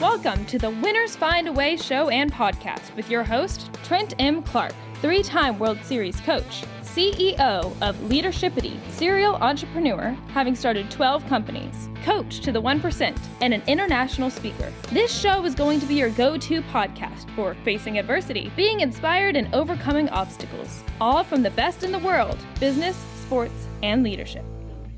Welcome to the Winners Find a Way show and podcast with your host, Trent M Clark, three-time World Series coach, CEO of Leadershipity, serial entrepreneur, having started 12 companies, coach to the 1%, and an international speaker. This show is going to be your go-to podcast for facing adversity, being inspired, and overcoming obstacles, all from the best in the world, business, sports, and leadership.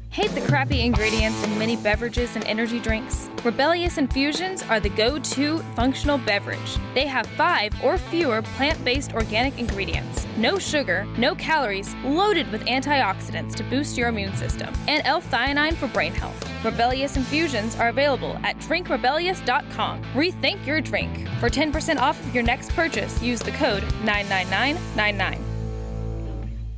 Hate the crappy ingredients in many beverages and energy drinks? Rebellious Infusions are the go-to functional beverage. They have 5 or fewer plant-based organic ingredients, no sugar, no calories, loaded with antioxidants to boost your immune system, and L-theanine for brain health. Rebellious Infusions are available at drinkrebellious.com. Rethink your drink. For 10% off of your next purchase, use the code 99999.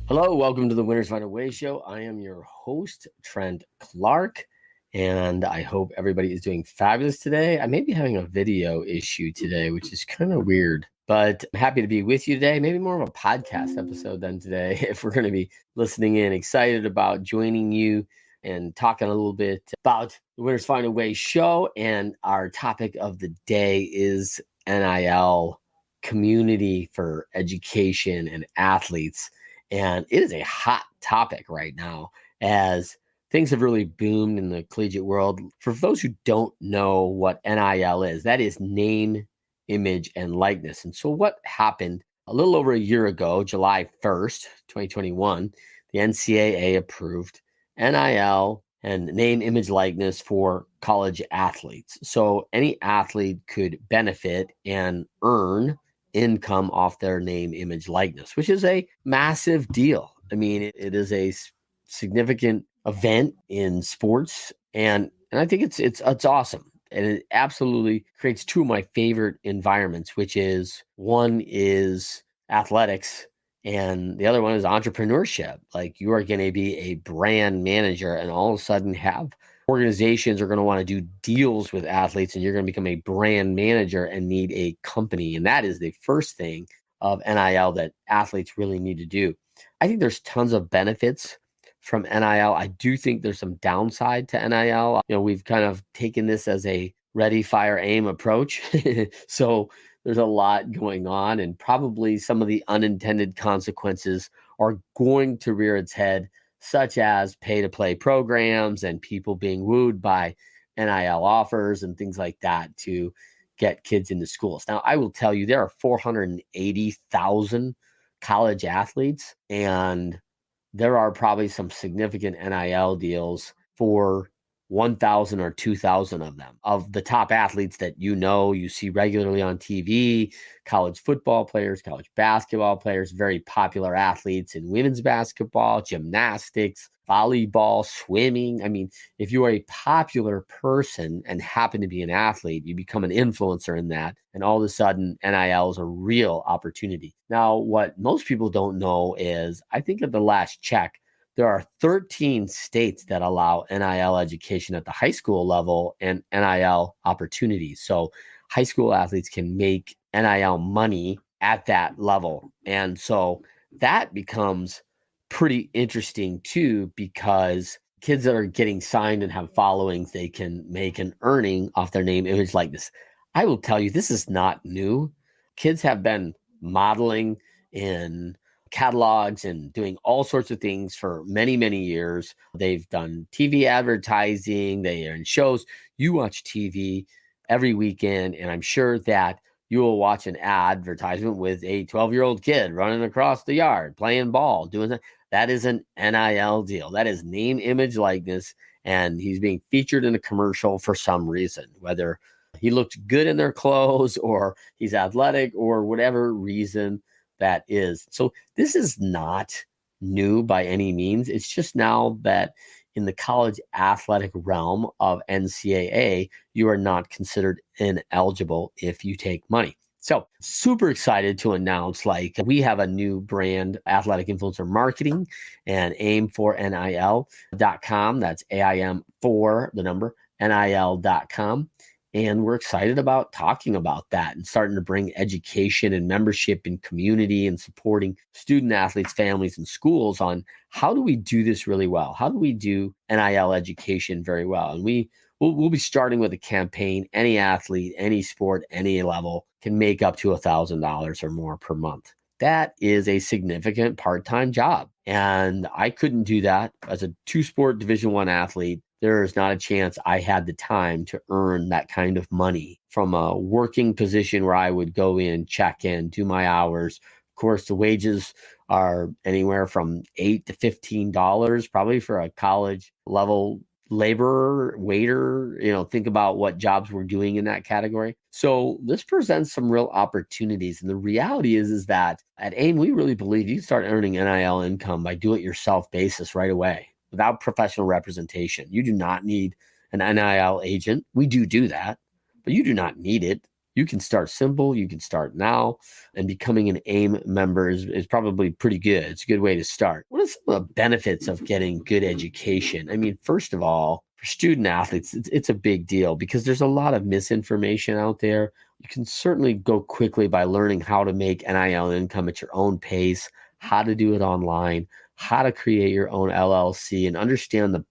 Hello, welcome to the Winners Find a Way show. I am your host, Trent Clark, and I hope everybody is doing fabulous today. I may be having a video issue today, which is kind of weird, but I'm happy to be with you today. Maybe more of a podcast episode than today if we're going to be listening in. Excited about joining you and talking a little bit about the Winners Find a Way show. And our topic of the day is NIL, community for education and athletes. And it is a hot topic right now as things have really boomed in the collegiate world. For those who don't know what NIL is, that is name, image, and likeness. And so what happened a little over a year ago, July 1st, 2021, the NCAA approved NIL and name, image, likeness for college athletes. So any athlete could benefit and earn income off their name, image, likeness, which is a massive deal. I mean, it is a significant event in sports, and I think it's awesome. And it absolutely creates two of my favorite environments, which is one is athletics and the other one is entrepreneurship. Like you are going to be a brand manager and all of a sudden have organizations are going to want to do deals with athletes, and you're going to become a brand manager and need a company. And that is the first thing of NIL that athletes really need to do. I think there's tons of benefits from NIL. I do think there's some downside to NIL. You know, we've kind of taken this as a ready, fire, aim approach. So there's a lot going on, and probably some of the unintended consequences are going to rear its head, such as pay-to-play programs and people being wooed by NIL offers and things like that to get kids into schools. Now, I will tell you, there are 480,000 college athletes, and there are probably some significant NIL deals for 1,000 or 2,000 of them. Of the top athletes that you see regularly on TV, college football players, college basketball players, very popular athletes in women's basketball, gymnastics, volleyball, swimming. I mean, if you are a popular person and happen to be an athlete, you become an influencer in that. And all of a sudden, NIL is a real opportunity. Now, what most people don't know is, I think at the last check, there are 13 states that allow NIL education at the high school level and NIL opportunities. So high school athletes can make NIL money at that level. And so that becomes pretty interesting too, because kids that are getting signed and have followings, they can make an earning off their name, image, likeness. I will tell you, this is not new. Kids have been modeling in catalogs and doing all sorts of things for many, many years. They've done TV advertising, they are in shows. You watch TV every weekend, and I'm sure that you will watch an advertisement with a 12-year-old kid running across the yard, playing ball, doing that. That is an NIL deal. That is name, image, likeness, and he's being featured in a commercial for some reason, whether he looked good in their clothes or he's athletic or whatever reason that is. So this is not new by any means. It's just now that in the college athletic realm of NCAA, you are not considered ineligible if you take money. So super excited to announce, we have a new brand, Athletic Influencer Marketing, and aim4nil.com. That's AIM for the number, NIL.com. And we're excited about talking about that and starting to bring education and membership and community and supporting student athletes, families, and schools on how do we do this really well? How do we do NIL education very well? And we'll we'll be starting with a campaign. Any athlete, any sport, any level can make up to $1,000 or more per month. That is a significant part-time job. And I couldn't do that as a two-sport Division I athlete. There is not a chance I had the time to earn that kind of money from a working position where I would go in, check in, do my hours. Of course, the wages are anywhere from $8 to $15, probably for a college level laborer, waiter, think about what jobs we're doing in that category. So this presents some real opportunities. And the reality is that at AIM, we really believe you can start earning NIL income by do-it-yourself basis right away without professional representation. You do not need an NIL agent. We do that, but you do not need it. You can start simple. You can start now, and becoming an AIM member is probably pretty good. It's a good way to start. What are some of the benefits of getting good education? I mean, first of all, for student athletes, it's a big deal because there's a lot of misinformation out there. You can certainly go quickly by learning how to make NIL income at your own pace, how to do it online, how to create your own LLC, and understand the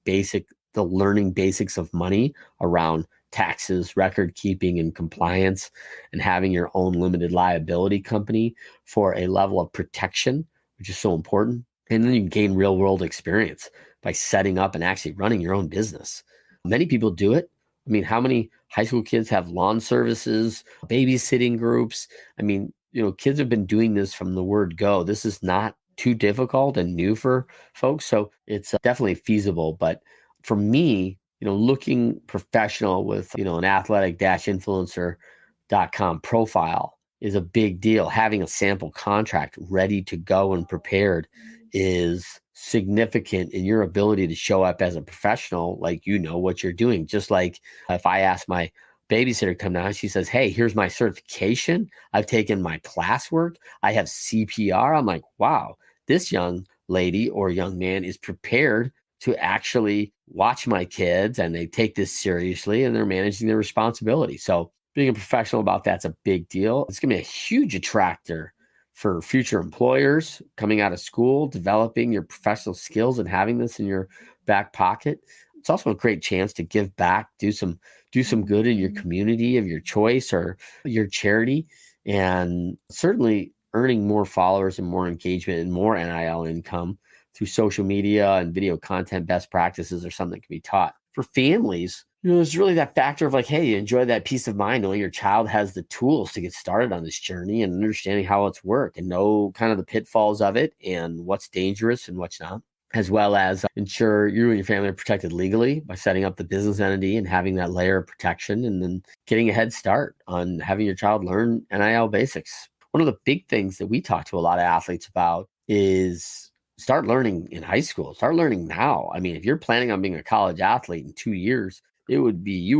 learning basics of money around taxes, record keeping, and compliance, and having your own limited liability company for a level of protection, which is so important. And then you can gain real world experience by setting up and actually running your own business. Many people do it. I mean, how many high school kids have lawn services, babysitting groups? I mean, kids have been doing this from the word go. This is not too difficult and new for folks. So it's definitely feasible. But for me, looking professional with, an athletic-influencer.com profile is a big deal. Having a sample contract ready to go and prepared is significant in your ability to show up as a professional, like what you're doing. Just like if I ask my babysitter to come down, she says, hey, here's my certification. I've taken my classwork. I have CPR. I'm like, wow, this young lady or young man is prepared to actually watch my kids, and they take this seriously, and they're managing their responsibility. So being a professional about that's a big deal. It's going to be a huge attractor for future employers coming out of school, developing your professional skills and having this in your back pocket. It's also a great chance to give back, do some good in your community of your choice or your charity, and certainly earning more followers and more engagement and more NIL income through social media and video content best practices or something that can be taught. For families, there's really that factor of like, hey, you enjoy that peace of mind knowing your child has the tools to get started on this journey and understanding how it's work and know kind of the pitfalls of it and what's dangerous and what's not, as well as ensure you and your family are protected legally by setting up the business entity and having that layer of protection, and then getting a head start on having your child learn NIL basics. One of the big things that we talk to a lot of athletes about is start learning in high school. Start learning now. I mean, if you're planning on being a college athlete in 2 years, you will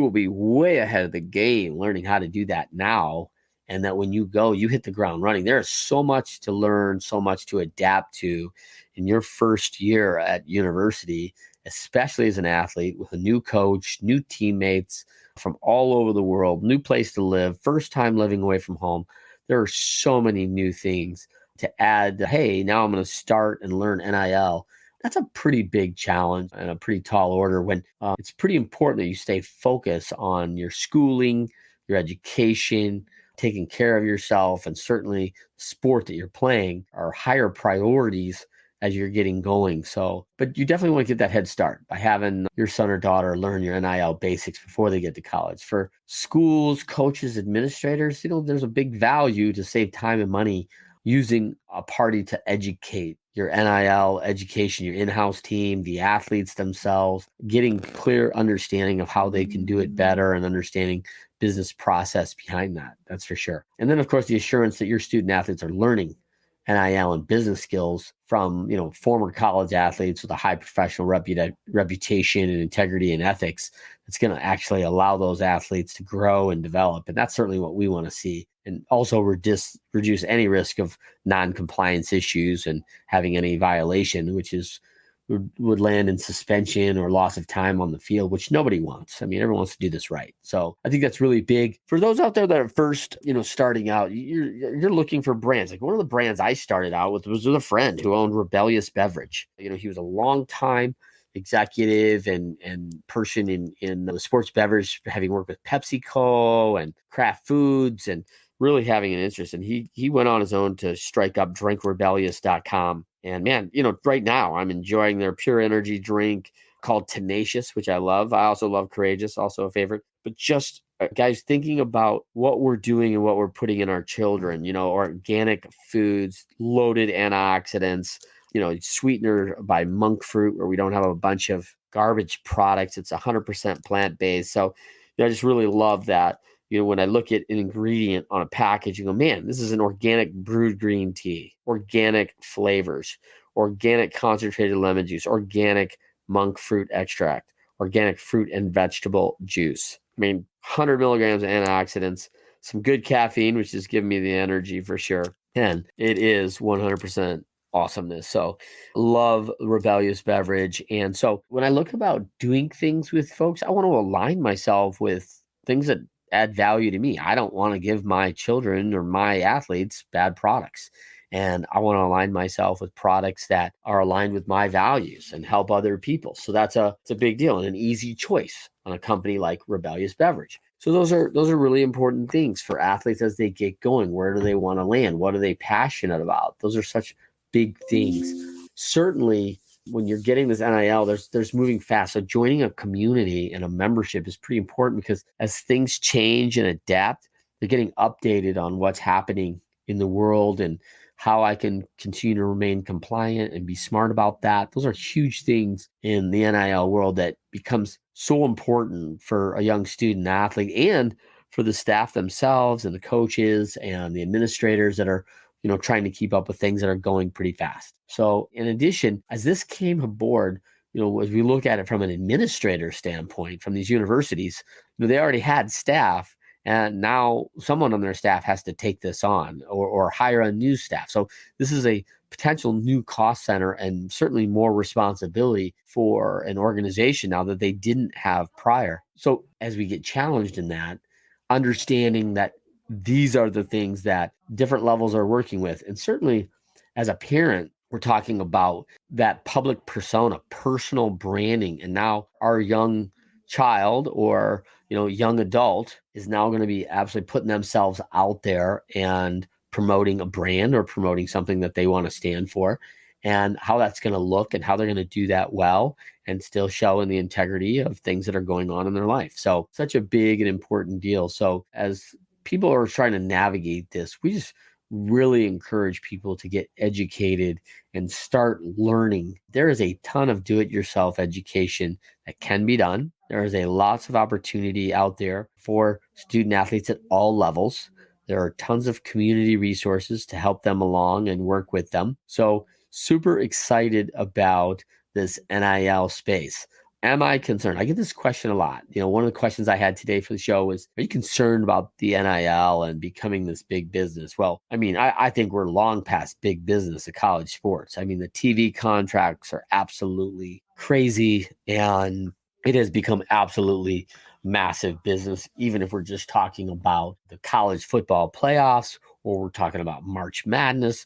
be way ahead of the game learning how to do that now. And that when you go, you hit the ground running. There is so much to learn, so much to adapt to in your first year at university, especially as an athlete with a new coach, new teammates from all over the world, new place to live, first time living away from home. There are so many new things to add. Hey, now I'm going to start and learn NIL. That's a pretty big challenge and a pretty tall order when it's pretty important that you stay focused on your schooling, your education, taking care of yourself, and certainly sport that you're playing are higher priorities as you're getting going. So, but you definitely want to get that head start by having your son or daughter learn your NIL basics before they get to college. For schools, coaches, administrators, there's a big value to save time and money using a party to educate your NIL education, your in-house team, the athletes themselves, getting clear understanding of how they can do it better and understanding business process behind that. That's for sure. And then, of course, the assurance that your student athletes are learning NIL and business skills from, former college athletes with a high professional reputation and integrity and ethics. It's going to actually allow those athletes to grow and develop. And that's certainly what we want to see. And also reduce any risk of non-compliance issues and having any violation, which would land in suspension or loss of time on the field, which nobody wants. I mean, everyone wants to do this right. So I think that's really big. For those out there that are first, starting out, you're looking for brands. Like one of the brands I started out with was a friend who owned Rebellious Beverage. He was a long time executive and person in the sports beverage, having worked with PepsiCo and Kraft Foods, and really having an interest. And he went on his own to strike up drinkrebellious.com. And man, right now I'm enjoying their pure energy drink called Tenacious, which I love. I also love Courageous, also a favorite. But just guys, thinking about what we're doing and what we're putting in our children, organic foods, loaded antioxidants, sweetener by monk fruit, where we don't have a bunch of garbage products. It's 100% plant-based. So I just really love that. When I look at an ingredient on a package, you go, man, this is an organic brewed green tea, organic flavors, organic concentrated lemon juice, organic monk fruit extract, organic fruit and vegetable juice. 100 milligrams of antioxidants, some good caffeine, which is giving me the energy for sure. And it is 100% awesomeness. So love Rebellious Beverage. And so when I look about doing things with folks, I want to align myself with things that add value to me. I don't want to give my children or my athletes bad products. And I want to align myself with products that are aligned with my values and help other people. So it's a big deal and an easy choice on a company like Rebellious Beverage. So those are really important things for athletes as they get going. Where do they want to land? What are they passionate about? Those are such big things. Certainly, when you're getting this NIL, there's moving fast. So joining a community and a membership is pretty important, because as things change and adapt, they're getting updated on what's happening in the world and how I can continue to remain compliant and be smart about that. Those are huge things in the NIL world that becomes so important for a young student athlete and for the staff themselves and the coaches and the administrators that are trying to keep up with things that are going pretty fast. So in addition, as this came aboard, as we look at it from an administrator standpoint, from these universities, they already had staff, and now someone on their staff has to take this on or hire a new staff. So this is a potential new cost center and certainly more responsibility for an organization now that they didn't have prior. So as we get challenged in that, understanding that these are the things that different levels are working with. And certainly as a parent, we're talking about that public persona, personal branding. And now our young child or, young adult is now going to be absolutely putting themselves out there and promoting a brand or promoting something that they want to stand for, and how that's going to look and how they're going to do that well and still show in the integrity of things that are going on in their life. So such a big and important deal. So as people are trying to navigate this, we just really encourage people to get educated and start learning. There is a ton of do-it-yourself education that can be done. There is a lots of opportunity out there for student athletes at all levels. There are tons of community resources to help them along and work with them. So super excited about this NIL space. Am I concerned? I get this question a lot. One of the questions I had today for the show was, are you concerned about the NIL and becoming this big business? Well, I think we're long past big business of college sports. The TV contracts are absolutely crazy, and it has become absolutely massive business, even if we're just talking about the college football playoffs or we're talking about March Madness.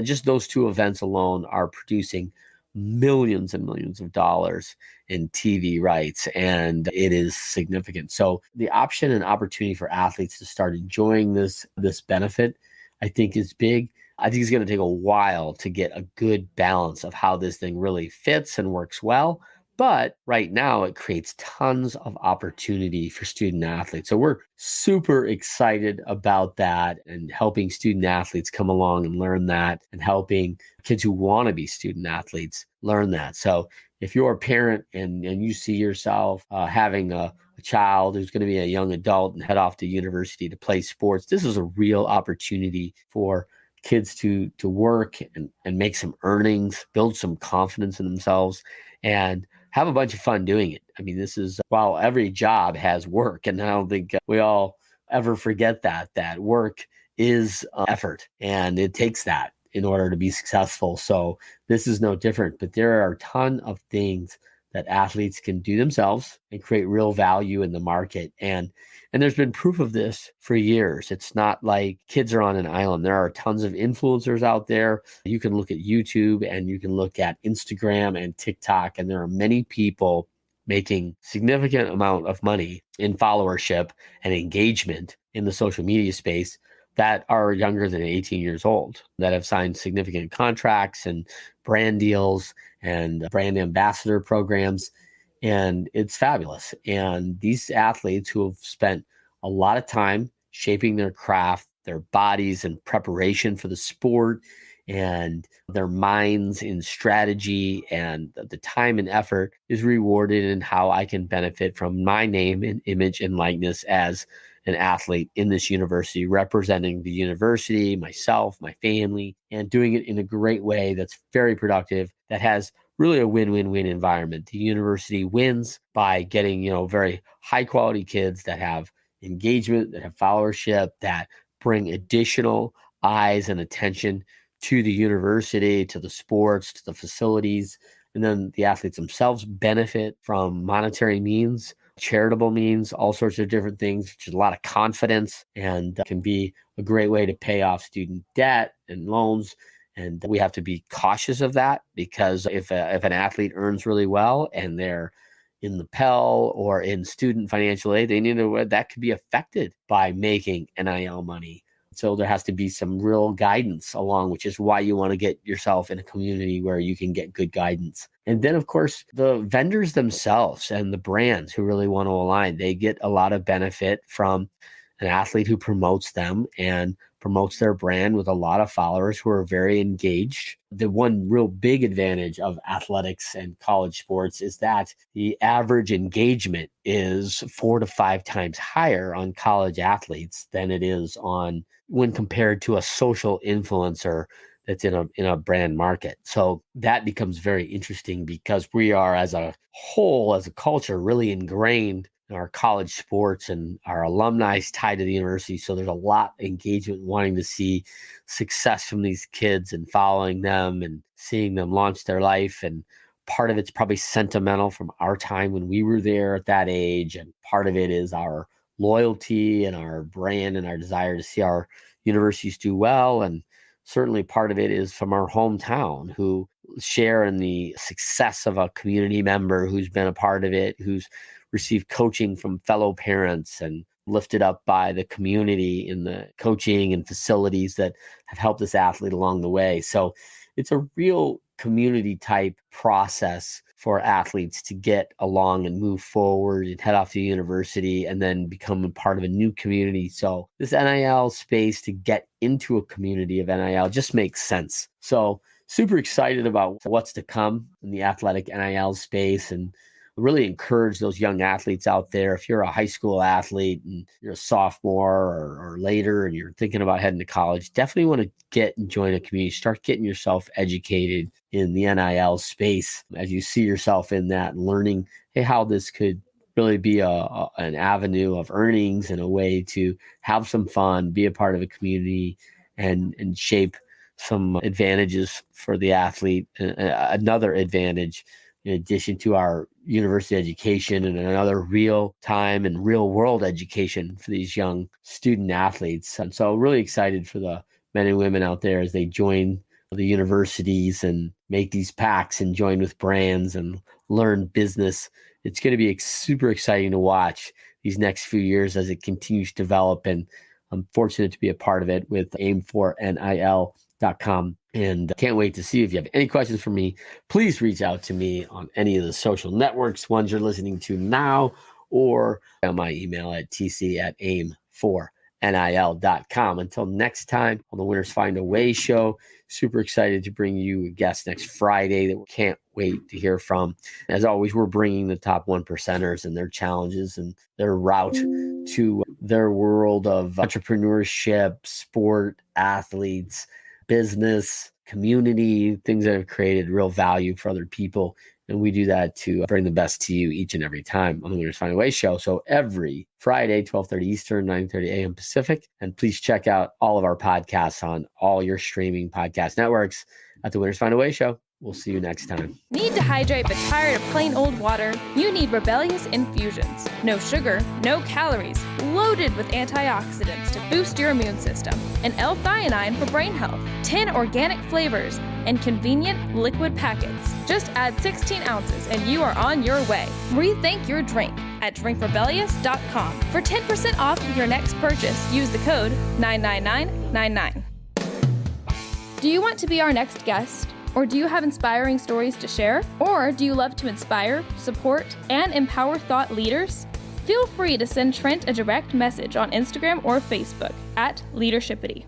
Just those two events alone are producing millions and millions of dollars in TV rights, and it is significant. So the option and opportunity for athletes to start enjoying this benefit, I think, is big. I think it's going to take a while to get a good balance of how this thing really fits and works well. But right now, it creates tons of opportunity for student athletes. So we're super excited about that and helping student athletes come along and learn that, and helping kids who want to be student athletes learn that. So if you're a parent and you see yourself having a child who's going to be a young adult and head off to university to play sports, this is a real opportunity for kids to work and make some earnings, build some confidence in themselves, and have a bunch of fun doing it. This is, while every job has work, and I don't think we all ever forget that work is effort, and it takes that in order to be successful. So this is no different, but there are a ton of things that athletes can do themselves and create real value in the market. And And there's been proof of this for years. It's not like kids are on an island. There are tons of influencers out there. You can look at YouTube and you can look at Instagram and TikTok, and there are many people making significant amount of money in followership and engagement in the social media space that are younger than 18 years old, that have signed significant contracts and brand deals and brand ambassador programs. And it's fabulous. And these athletes who have spent a lot of time shaping their craft, their bodies in preparation for the sport, and their minds in strategy, and the time and effort is rewarded in how I can benefit from my name and image and likeness as an athlete in this university, representing the university, myself, my family, and doing it in a great way that's very productive, that has really a win-win-win environment. The university wins by getting, very high quality kids that have engagement, that have followership, that bring additional eyes and attention to the university, to the sports, to the facilities. And then the athletes themselves benefit from monetary means, charitable means, all sorts of different things, which is a lot of confidence, and can be a great way to pay off student debt and loans. And we have to be cautious of that, because if an athlete earns really well and they're in the Pell or in student financial aid, that could be affected by making NIL money. So there has to be some real guidance along, which is why you want to get yourself in a community where you can get good guidance. And then, of course, the vendors themselves and the brands who really want to align, they get a lot of benefit from an athlete who promotes them and promotes their brand with a lot of followers who are very engaged. The one real big advantage of athletics and college sports is that the average engagement is 4 to 5 times higher on college athletes than it is on when compared to a social influencer that's in a brand market. So that becomes very interesting, because we are, as a whole, as a culture, really ingrained in our college sports, and our alumni is tied to the university. So there's a lot of engagement, wanting to see success from these kids and following them and seeing them launch their life. And part of it's probably sentimental from our time when we were there at that age. And part of it is our loyalty and our brand and our desire to see our universities do well. And certainly part of it is from our hometown, who share in the success of a community member who's been a part of it, who's received coaching from fellow parents and lifted up by the community in the coaching and facilities that have helped this athlete along the way. So it's a real community type process for athletes to get along and move forward and head off to university and then become a part of a new community. So this NIL space, to get into a community of NIL, just makes sense. So super excited about what's to come in the athletic NIL space, and really encourage those young athletes out there. If you're a high school athlete and you're a sophomore or later and you're thinking about heading to college, definitely want to get and join a community. Start getting yourself educated in the NIL space as you see yourself in that, and learning how this could really be an avenue of earnings and a way to have some fun, be a part of a community, and shape some advantages for the athlete. Another advantage, in addition to our university education, and another real time and real world education for these young student athletes. And so really excited for the men and women out there as they join the universities and make these packs and join with brands and learn business. It's going to be super exciting to watch these next few years as it continues to develop. And I'm fortunate to be a part of it with aim4nil.com. And can't wait to see. If you have any questions for me, please reach out to me on any of the social networks, ones you're listening to now, or on my email at tc@aim4nil.com. Until next time on the Winners Find a Way show, super excited to bring you a guest next Friday that we can't wait to hear from. As always, we're bringing the top 1%ers and their challenges and their route to their world of entrepreneurship, sport, athletes, business, community, things that have created real value for other people. And we do that to bring the best to you each and every time on the Winners Find a Way show. So every Friday, 12:30 Eastern, 9:30 a.m. Pacific. And please check out all of our podcasts on all your streaming podcast networks at the Winners Find a Way show. We'll see you next time. Need to hydrate but tired of plain old water? You need Rebellious Infusions. No sugar, no calories, loaded with antioxidants to boost your immune system, and L-theanine for brain health, 10 organic flavors, and convenient liquid packets. Just add 16 ounces and you are on your way. Rethink your drink at drinkrebellious.com. For 10% off of your next purchase, use the code 99999. Do you want to be our next guest? Or do you have inspiring stories to share? Or do you love to inspire, support, and empower thought leaders? Feel free to send Trent a direct message on Instagram or Facebook at Leadershipity.